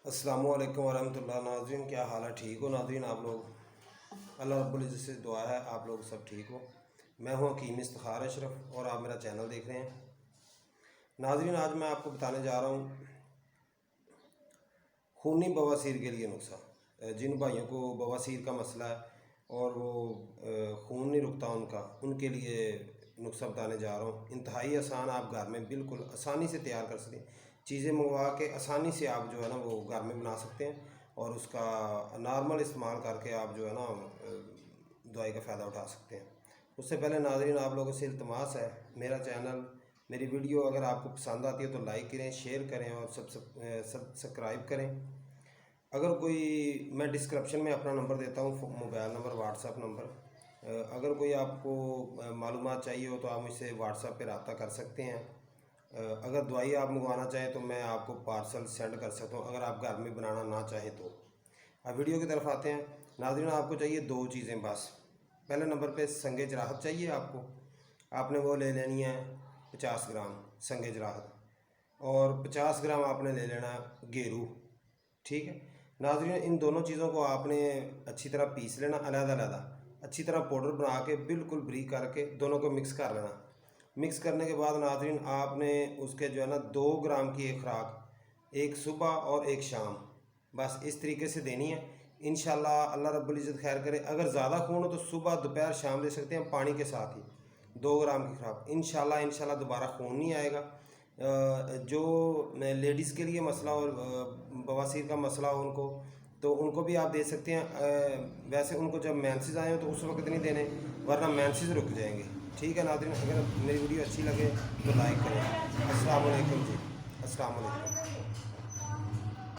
अस्सलामु अलैकुम वरहमतुल्लाह। नाज़रीन, क्या हाल है? ठीक हो नाज़रीन? आप लोग, अल्लाह रब्बुल इज़्ज़त से दुआ है आप लोग सब ठीक हो। मैं हूँ हकीम इफ्तिखार अशरफ और आप मेरा चैनल देख रहे हैं। नाज़रीन, आज मैं आपको बताने जा रहा हूँ खूनी बवासीर के लिए नुस्खा। जिन भाइयों को बवासीर का मसला है और वो खून नहीं रुकता उनके लिए नुस्खा बताने जा रहा हूँ। इंतहाई आसान, आप घर में बिल्कुल आसानी से तैयार कर सकते हैं। चीज़ें मंगवा के आसानी से आप जो है ना वो घर में बना सकते हैं और उसका नॉर्मल इस्तेमाल करके आप जो है ना दवाई का फ़ायदा उठा सकते हैं। उससे पहले नाज़रीन, आप लोगों से इल्तमास है, मेरा चैनल, मेरी वीडियो अगर आपको पसंद आती है तो लाइक करें, शेयर करें और सब्सक्राइब करें। अगर कोई, मैं डिस्क्रिप्शन में अपना नंबर देता हूँ, मोबाइल नंबर, व्हाट्सएप नंबर। अगर कोई आपको मालूमात चाहिए हो तो आप मुझसे व्हाट्सएप पे रब्ता कर सकते हैं। अगर दवाई आप मंगवाना चाहें तो मैं आपको पार्सल सेंड कर सकता हूँ, अगर आप घर में बनाना ना चाहें तो। अब वीडियो की तरफ आते हैं। नाज़रीन, आपको चाहिए दो चीज़ें बस। पहले नंबर पे संगे जराहत चाहिए आपको। आपने वो ले लेनी है 50 ग्राम संगे जराहत, और 50 ग्राम आपने ले लेना है गेरू। ठीक है नाज़रीन, इन दोनों चीज़ों को आपने अच्छी तरह पीस लेना, अलग-अलग अच्छी तरह पाउडर बना के बिल्कुल बारीक करके दोनों को मिक्स कर लेना। मिक्स करने के बाद नाज़रीन, आपने उसके जो है ना 2 ग्राम की एक खुराक, एक सुबह और एक शाम, बस इस तरीके से देनी है। इंशाल्लाह अल्लाह रब्बुल इज़्ज़त खैर करे। अगर ज़्यादा खून हो तो सुबह दोपहर शाम दे सकते हैं, पानी के साथ ही 2 ग्राम की खुराक। इंशाल्लाह दोबारा खून नहीं आएगा। जो लेडीज़ के लिए मसला और बवासीर का मसला हो तो उनको भी आप दे सकते हैं। वैसे उनको जब मेंसेस आए हो तो उस वक्त नहीं देने, वरना मेंसेस रुक जाएंगे। ठीक है नाज़रीन, अगर मेरी वीडियो अच्छी लगे तो लाइक करें। अस्सलाम वालेकुम जी, अस्सलाम वालेकुम।